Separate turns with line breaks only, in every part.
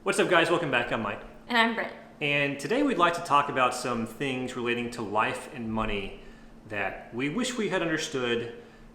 What's up, guys? Welcome back. I'm Mike.
And I'm Britt.
And today we'd like to talk about some things relating to life and money that we wish we had understood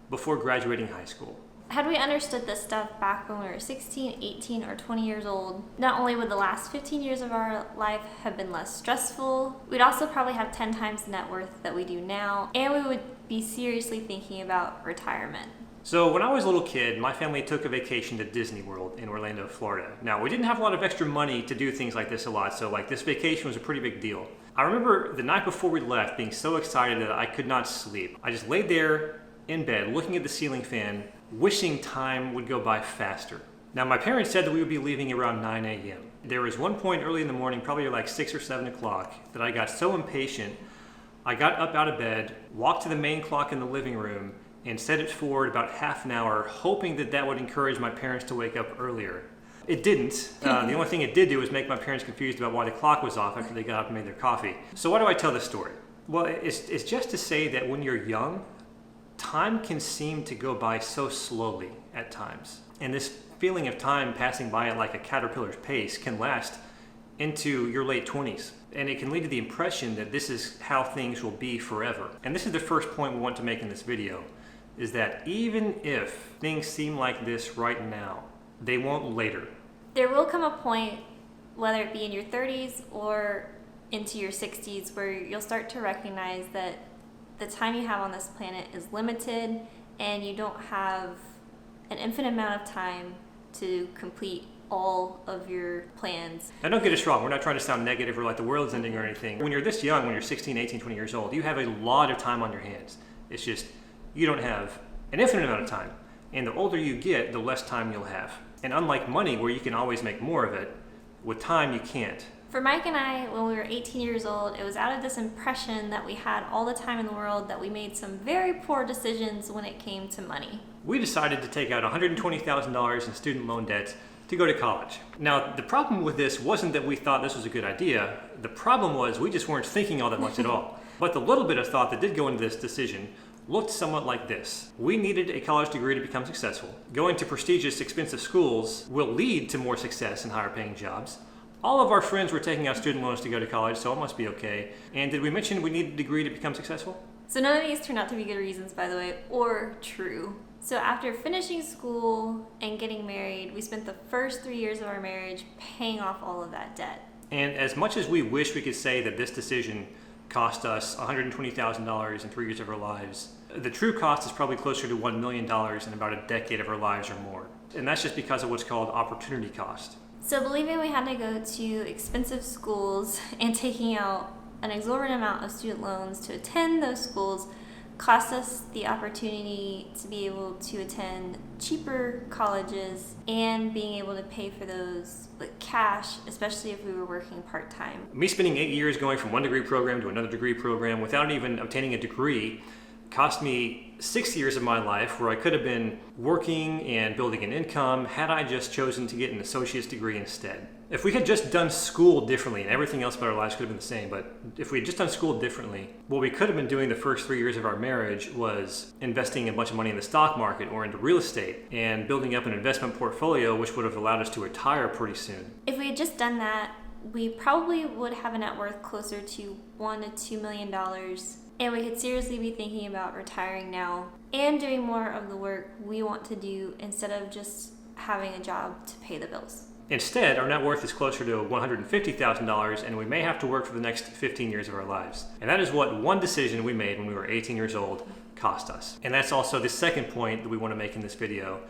before graduating high school.
Had we understood this stuff back when we were 16, 18, or 20 years old, not only would the last 15 years of our life have been less stressful, we'd also probably have 10 times the net worth that we do now, and we would be seriously thinking about retirement.
So when I was a little kid, my family took a vacation to Disney World in Orlando, Florida. Now, we didn't have a lot of extra money to do things like this a lot, so this vacation was a pretty big deal. I remember the night before we left being so excited that I could not sleep. I just laid there in bed looking at the ceiling fan, wishing time would go by faster. Now, my parents said that we would be leaving around 9 a.m. There was one point early in the morning, probably like 6 or 7 o'clock, that I got so impatient, I got up out of bed, walked to the main clock in the living room, and set it forward about half an hour, hoping that that would encourage my parents to wake up earlier. It didn't. The only thing it did do was make my parents confused about why the clock was off after they got up and made their coffee. So why do I tell this story? Well, it's just to say that when you're young, time can seem to go by so slowly at times. And this feeling of time passing by at like a caterpillar's pace can last into your late 20s. And it can lead to the impression that this is how things will be forever. And this is the first point we want to make in this video, is that even if things seem like this right now, they won't later.
There will come a point, whether it be in your 30s or into your 60s, where you'll start to recognize that the time you have on this planet is limited and you don't have an infinite amount of time to complete all of your plans.
Now, don't get us wrong, we're not trying to sound negative or like the world's ending or anything. When you're this young, when you're 16, 18, 20 years old, you have a lot of time on your hands. It's just, you don't have an infinite amount of time. And the older you get, the less time you'll have. And unlike money, where you can always make more of it, with time you can't.
For Mike and I, when we were 18 years old, it was out of this impression that we had all the time in the world that we made some very poor decisions when it came to money.
We decided to take out $120,000 in student loan debt to go to college. Now, the problem with this wasn't that we thought this was a good idea. The problem was we just weren't thinking all that much at all. But the little bit of thought that did go into this decision looked somewhat like this. We needed a college degree to become successful. Going to prestigious, expensive schools will lead to more success and higher paying jobs. All of our friends were taking out student loans to go to college, so it must be okay. And did we mention we needed a degree to become successful?
So none of these turned out to be good reasons, by the way, or true. So after finishing school and getting married, we spent the first 3 years of our marriage paying off all of that debt.
And as much as we wish we could say that this decision cost us $120,000 in 3 years of our lives, the true cost is probably closer to $1 million in about a decade of our lives or more. And that's just because of what's called opportunity cost.
So believing we had to go to expensive schools and taking out an exorbitant amount of student loans to attend those schools cost us the opportunity to be able to attend cheaper colleges and being able to pay for those with cash, especially if we were working part-time.
Me spending 8 years going from one degree program to another degree program without even obtaining a degree cost me 6 years of my life where I could have been working and building an income had I just chosen to get an associate's degree instead. If we had just done school differently, and everything else about our lives could have been the same, but if we had just done school differently, what we could have been doing the first 3 years of our marriage was investing a bunch of money in the stock market or into real estate and building up an investment portfolio which would have allowed us to retire pretty soon.
If we had just done that, we probably would have a net worth closer to $1 to $2 million, and we could seriously be thinking about retiring now and doing more of the work we want to do instead of just having a job to pay the bills.
Instead, our net worth is closer to $150,000, and we may have to work for the next 15 years of our lives. And that is what one decision we made when we were 18 years old cost us. And that's also the second point that we want to make in this video,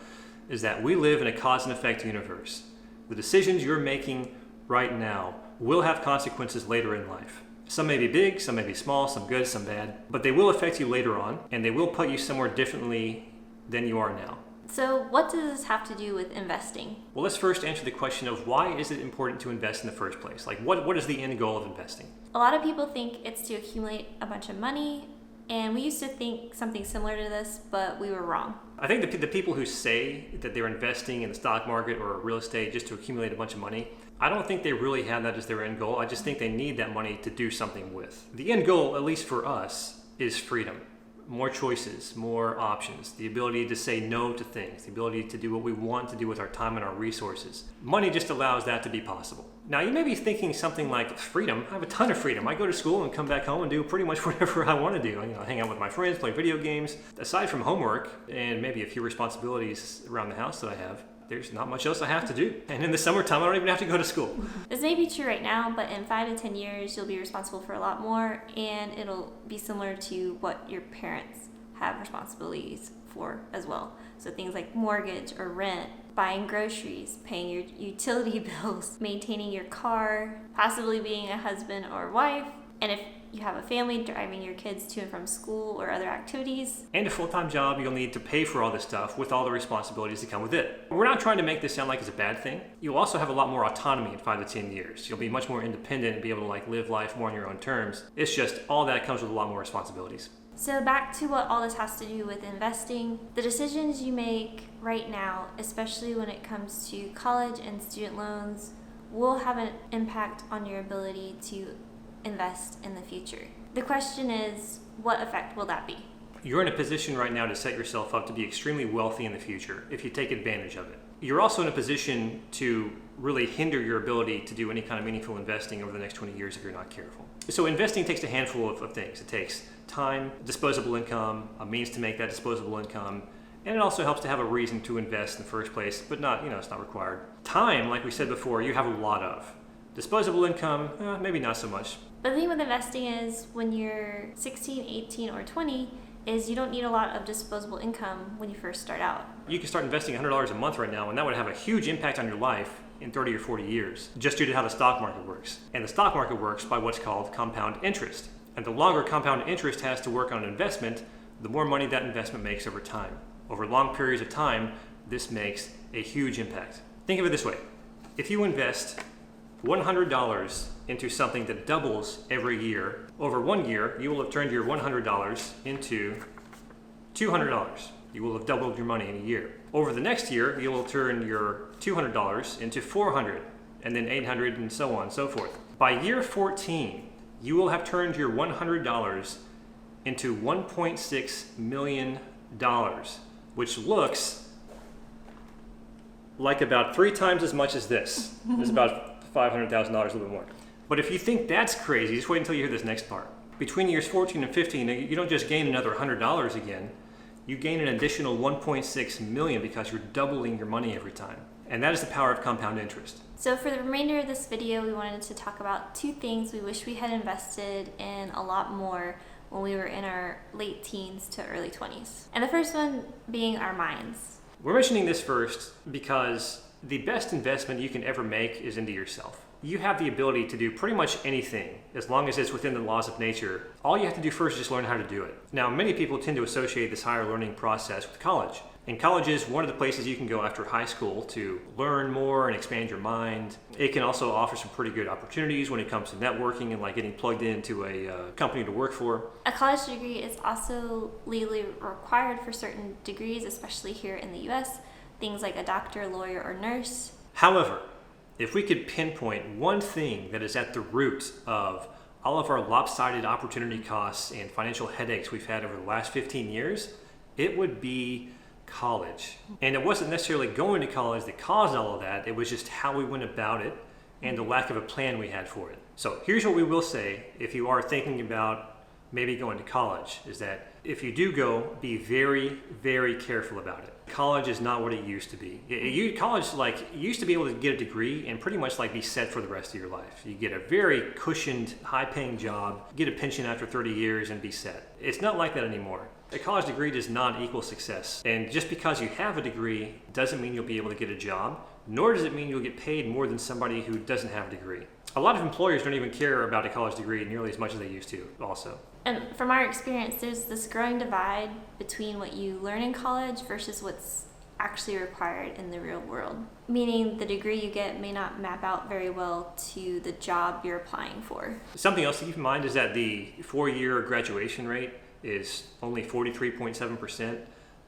is that we live in a cause and effect universe. The decisions you're making right now will have consequences later in life. Some may be big, some may be small, some good, some bad, but they will affect you later on, and they will put you somewhere differently than you are now.
So what does this have to do with investing?
Well, let's first answer the question of why is it important to invest in the first place? Like, what is the end goal of investing?
A lot of people think it's to accumulate a bunch of money, and we used to think something similar to this, but we were wrong.
I think the people who say that they're investing in the stock market or real estate just to accumulate a bunch of money, I don't think they really have that as their end goal. I just think they need that money to do something with. The end goal, at least for us, is freedom. more choices, more options, the ability to say no to things, the ability to do what we want to do with our time and our resources. Money just allows that to be possible. Now, you may be thinking something like freedom. I have a ton of freedom. I go to school and come back home and do pretty much whatever I want to do. Hang out with my friends, play video games. Aside from homework and maybe a few responsibilities around the house that I have, there's not much else I have to do. And in the summertime, I don't even have to go to school.
This may be true right now, but in 5 to 10 years, you'll be responsible for a lot more, and it'll be similar to what your parents have responsibilities for as well. So things like mortgage or rent, buying groceries, paying your utility bills, maintaining your car, possibly being a husband or wife, and if you have a family, driving your kids to and from school or other activities.
And a full-time job, you'll need to pay for all this stuff with all the responsibilities that come with it. We're not trying to make this sound like it's a bad thing. You'll also have a lot more autonomy in 5 to 10 years. You'll be much more independent and be able to live life more on your own terms. It's just all that comes with a lot more responsibilities.
So back to what all this has to do with investing. The decisions you make right now, especially when it comes to college and student loans, will have an impact on your ability to invest in the future. The question is, what effect will that be?
You're in a position right now to set yourself up to be extremely wealthy in the future if you take advantage of it. You're also in a position to really hinder your ability to do any kind of meaningful investing over the next 20 years if you're not careful. So investing takes a handful of things. It takes time, disposable income, a means to make that disposable income, and it also helps to have a reason to invest in the first place, but not, it's not required. Time, like we said before, you have a lot of. Disposable income, maybe not so much.
The thing with investing is when you're 16, 18, or 20, is you don't need a lot of disposable income when you first start out.
You can start investing $100 a month right now, and that would have a huge impact on your life in 30 or 40 years, just due to how the stock market works. And the stock market works by what's called compound interest. And the longer compound interest has to work on an investment, the more money that investment makes over time. Over long periods of time, this makes a huge impact. Think of it this way. If you invest $100 into something that doubles every year, over 1 year, you will have turned your $100 into $200. You will have doubled your money in a year. Over the next year, you will turn your $200 into $400, and then $800, and so on and so forth. By year 14, you will have turned your $100 into $1.6 million, which looks like about 3 times as much as this. It's about $500,000, a little bit more. But if you think that's crazy, just wait until you hear this next part. Between years 14 and 15, you don't just gain another $100 again. You gain an additional 1.6 million because you're doubling your money every time. And that is the power of compound interest.
So for the remainder of this video, we wanted to talk about 2 things we wish we had invested in a lot more when we were in our late teens to early 20s. And the first one being our minds.
We're mentioning this first because the best investment you can ever make is into yourself. You have the ability to do pretty much anything as long as it's within the laws of nature. All you have to do first is just learn how to do it. Now, many people tend to associate this higher learning process with college. And college is one of the places you can go after high school to learn more and expand your mind. It can also offer some pretty good opportunities when it comes to networking and getting plugged into a company to work for.
A college degree is also legally required for certain degrees, especially here in the US, things like a doctor, lawyer, or nurse.
However, if we could pinpoint one thing that is at the root of all of our lopsided opportunity costs and financial headaches we've had over the last 15 years, it would be college. And it wasn't necessarily going to college that caused all of that. It was just how we went about it and the lack of a plan we had for it. So here's what we will say if you are thinking about maybe going to college, is that if you do go, be very, very careful about it. College is not what it used to be. College, you used to be able to get a degree and pretty much be set for the rest of your life. You get a very cushioned, high-paying job, get a pension after 30 years and be set. It's not like that anymore. A college degree does not equal success. And just because you have a degree doesn't mean you'll be able to get a job, nor does it mean you'll get paid more than somebody who doesn't have a degree. A lot of employers don't even care about a college degree nearly as much as they used to also.
And from our experience, there's this growing divide between what you learn in college versus what's actually required in the real world. Meaning the degree you get may not map out very well to the job you're applying for.
Something else to keep in mind is that the 4-year graduation rate is only 43.7%.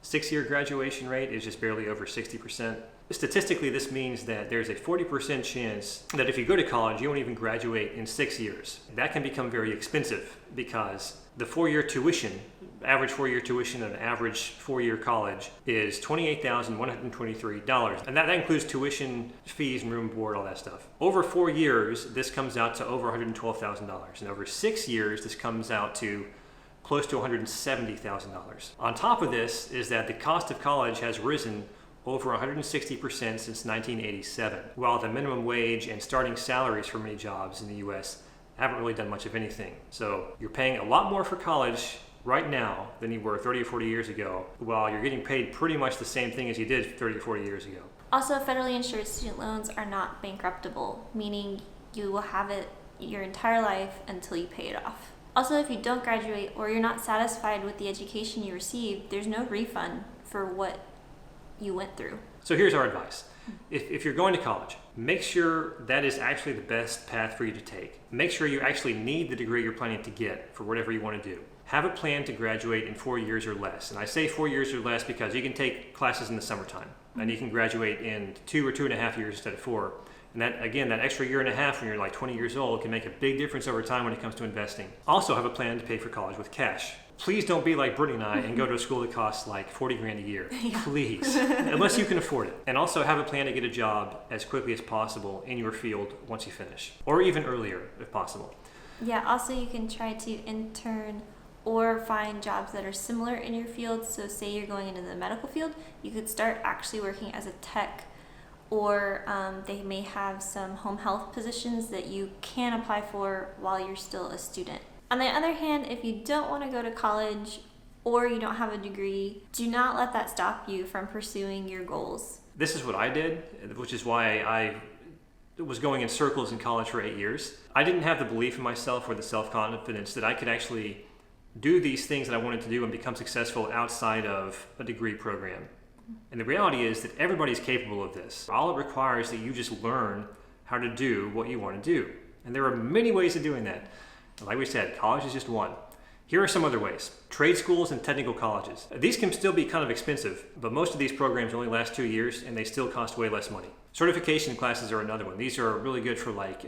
6-year graduation rate is just barely over 60%. Statistically, this means that there's a 40% chance that if you go to college, you won't even graduate in 6 years. That can become very expensive because the 4-year tuition, average 4-year tuition at an average 4-year college is $28,123. And that includes tuition, fees, and room and board, all that stuff. Over 4 years, this comes out to over $112,000. And over 6 years, this comes out to close to $170,000. On top of this is that the cost of college has risen over 160% since 1987, while the minimum wage and starting salaries for many jobs in the US haven't really done much of anything. So you're paying a lot more for college right now than you were 30 or 40 years ago, while you're getting paid pretty much the same thing as you did 30 or 40 years ago.
Also, federally insured student loans are not bankruptable, meaning you will have it your entire life until you pay it off. Also, if you don't graduate or you're not satisfied with the education you received, there's no refund for what you went through.
So here's our advice. If you're going to college, make sure that is actually the best path for you to take. Make sure you actually need the degree you're planning to get for whatever you want to do. Have a plan to graduate in 4 years or less. And I say 4 years or less because you can take classes in the summertime and you can graduate in 2 or 2.5 years instead of 4. And that, again, that extra year and a half when you're like 20 years old can make a big difference over time when it comes to investing. Also have a plan to pay for college with cash. Please don't be like Brittany and I and go to a school that costs like 40 grand a year. Yeah. Please. Unless you can afford it. And also have a plan to get a job as quickly as possible in your field once you finish. Or even earlier if possible.
Yeah, also you can try to intern or find jobs that are similar in your field. So say you're going into the medical field, you could start actually working as a tech, or they may have some home health positions that you can apply for while you're still a student. On the other hand, if you don't want to go to college or you don't have a degree, do not let that stop you from pursuing your goals.
This is what I did, which is why I was going in circles in college for 8 years. I didn't have the belief in myself or the self-confidence that I could actually do these things that I wanted to do and become successful outside of a degree program. And the reality is that everybody's capable of this. All it requires is that you just learn how to do what you want to do. And there are many ways of doing that. Like we said, college is just one. Here are some other ways. Trade schools and technical colleges. These can still be kind of expensive, but most of these programs only last 2 years and they still cost way less money. Certification classes are another one. These are really good for like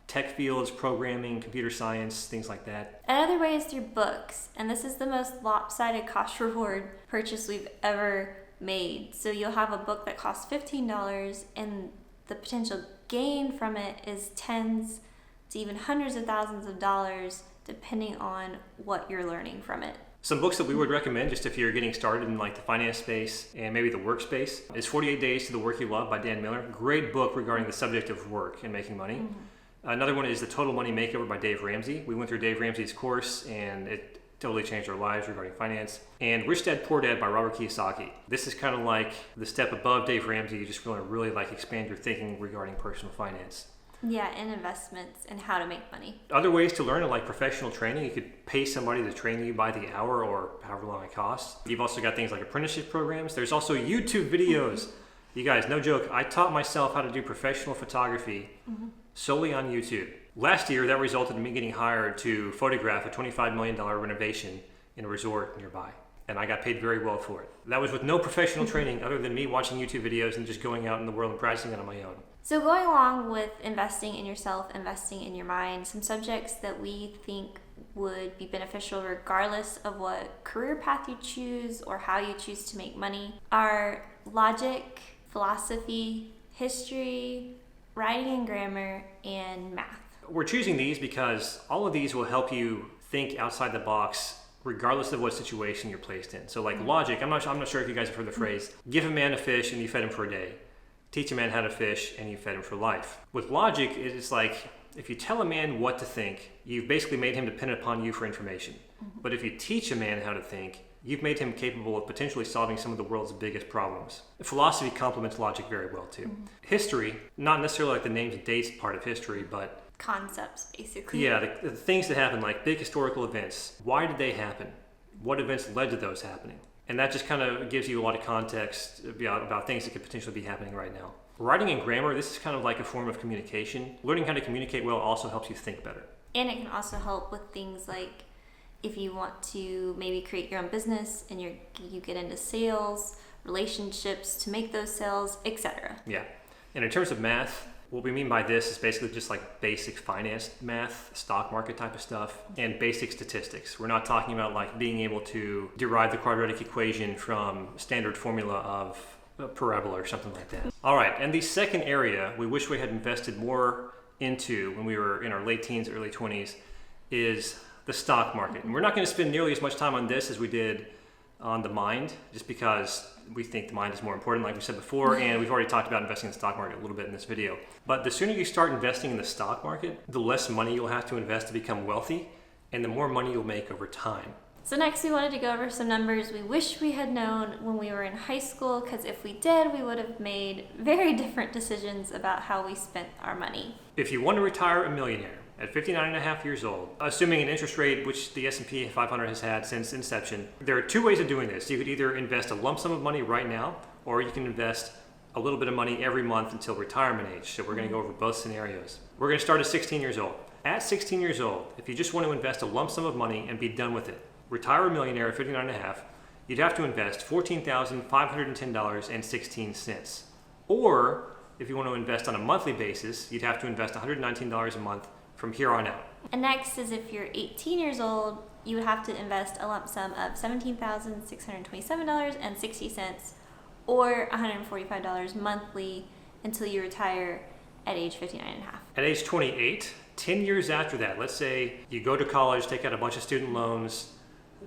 tech fields, programming, computer science, things like that.
Another way is through books, and this is the most lopsided cost reward purchase we've ever made. So you'll have a book that costs $15 and the potential gain from it is tens to even hundreds of thousands of dollars depending on what you're learning from it.
Some books that we would recommend just if you're getting started in like the finance space and maybe the work space is 48 Days to the Work You Love by Dan Miller. Great book regarding the subject of work and making money. Mm-hmm. Another one is The Total Money Makeover by Dave Ramsey. We went through Dave Ramsey's course and it totally changed our lives regarding finance. And Rich Dad Poor Dad by Robert Kiyosaki. This is kind of like the step above Dave Ramsey. You just want to really like expand your thinking regarding personal finance.
Yeah, and investments and how to make money.
Other ways to learn are like professional training. You could pay somebody to train you by the hour or however long it costs. You've also got things like apprenticeship programs. There's also YouTube videos. You guys, no joke, I taught myself how to do professional photography solely on YouTube. Last year, that resulted in me getting hired to photograph a $25 million renovation in a resort nearby. And I got paid very well for it. That was with no professional training other than me watching YouTube videos and just going out in the world and practicing it on my own.
So going along with investing in yourself, investing in your mind, some subjects that we think would be beneficial regardless of what career path you choose or how you choose to make money are logic, philosophy, history, writing and grammar, and math.
We're choosing these because all of these will help you think outside the box regardless of what situation you're placed in. So like logic, I'm not sure if you guys have heard the phrase, give a man a fish and you fed him for a day. Teach a man how to fish and you fed him for life. With logic, it's like if you tell a man what to think, you've basically made him dependent upon you for information. But if you teach a man how to think, you've made him capable of potentially solving some of the world's biggest problems. Philosophy complements logic very well too. History, not necessarily like the names and dates part of history, but
concepts basically.
Yeah, the things that happen, like big historical events. Why did they happen? What events led to those happening? And that just kind of gives you a lot of context about things that could potentially be happening right now. Writing and grammar, this is kind of like a form of communication. Learning how to communicate well also helps you think better.
And it can also help with things like if you want to maybe create your own business and you get into sales, relationships to make those sales, etc.
Yeah. And in terms of math, what we mean by this is basically just like basic finance math, stock market type of stuff, and basic statistics. We're not talking about like being able to derive the quadratic equation from standard formula of parabola or something like that. All right, and the second area we wish we had invested more into when we were in our late teens, early 20s is the stock market. And we're not going to spend nearly as much time on this as we did on the mind, just because we think the mind is more important, like we said before, and we've already talked about investing in the stock market a little bit in this video. But the sooner you start investing in the stock market, the less money you'll have to invest to become wealthy, and the more money you'll make over time.
So next we wanted to go over some numbers we wish we had known when we were in high school, because if we did, we would have made very different decisions about how we spent our money.
If you want to retire a millionaire at 59.5 years old, assuming an interest rate which the S&P 500 has had since inception, there are two ways of doing this. You could either invest a lump sum of money right now, or you can invest a little bit of money every month until retirement age. So we're going to go over both scenarios. We're going to start at 16 years old. At 16 years old, if you just want to invest a lump sum of money and be done with it, retire a millionaire at 59.5, you'd have to invest $14,510.16. Or if you want to invest on a monthly basis, you'd have to invest $119 a month from here on out.
And next is if you're 18 years old, you would have to invest a lump sum of $17,627.60 or $145 monthly until you retire at age 59.5.
At age 28, 10 years after that, let's say you go to college, take out a bunch of student loans,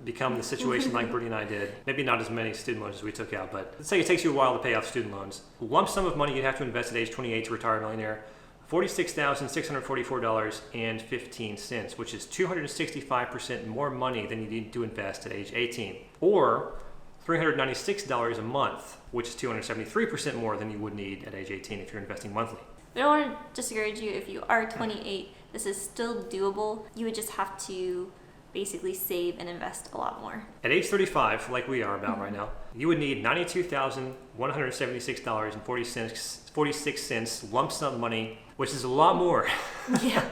become the situation like Brittany and I did. Maybe not as many student loans as we took out, but let's say it takes you a while to pay off student loans. Lump sum of money you'd have to invest at age 28 to retire a millionaire, $46,644.15, which is 265% more money than you need to invest at age 18. Or $396 a month, which is 273% more than you would need at age 18 if you're investing monthly.
We don't want to discourage you if you are 28. This is still doable. You would just have to basically save and invest a lot more.
At age 35, like we are about right now, you would need $92,176.46 lump sum money, which is a lot more.
Yeah.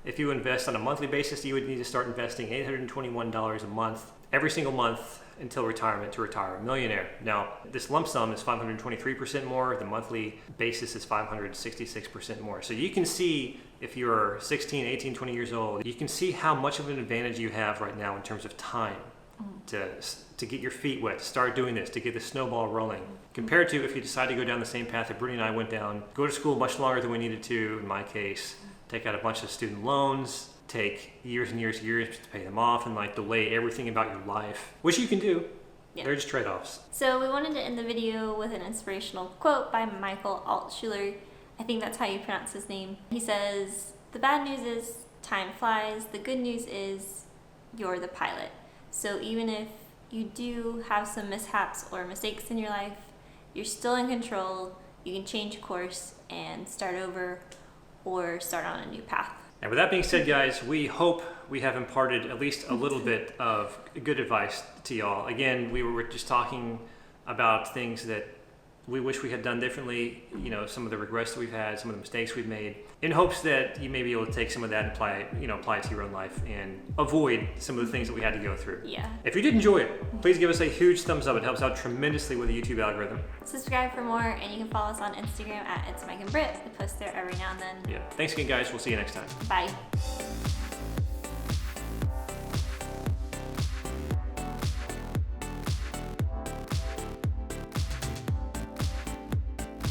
If you invest on a monthly basis, you would need to start investing $821 a month, every single month until retirement to retire a millionaire. Now, this lump sum is 523% more. The monthly basis is 566% more. So you can see if you're 16, 18, 20 years old, you can see how much of an advantage you have right now in terms of time to get your feet wet, to start doing this, to get the snowball rolling. Compared to if you decide to go down the same path that Brittany and I went down, go to school much longer than we needed to, in my case, take out a bunch of student loans, take years and years and years to pay them off, and like delay everything about your life, which you can do. Yeah. They're just trade-offs.
So we wanted to end the video with an inspirational quote by Michael Altshuler. I think that's how you pronounce his name. He says, "The bad news is time flies. The good news is you're the pilot." So even if you do have some mishaps or mistakes in your life, you're still in control. You can change course and start over or start on a new path.
And with that being said, guys, we hope we have imparted at least a little bit of good advice to y'all. Again, we were just talking about things that we wish we had done differently, you know, some of the regrets that we've had, some of the mistakes we've made, in hopes that you may be able to take some of that and apply it to your own life and avoid some of the things that we had to go through.
Yeah.
If you did enjoy it, please give us a huge thumbs up. It helps out tremendously with the YouTube algorithm.
Subscribe for more, and you can follow us on Instagram at It's Mike and Britt. We post there every now and then.
Yeah. Thanks again, guys. We'll see you next time.
Bye.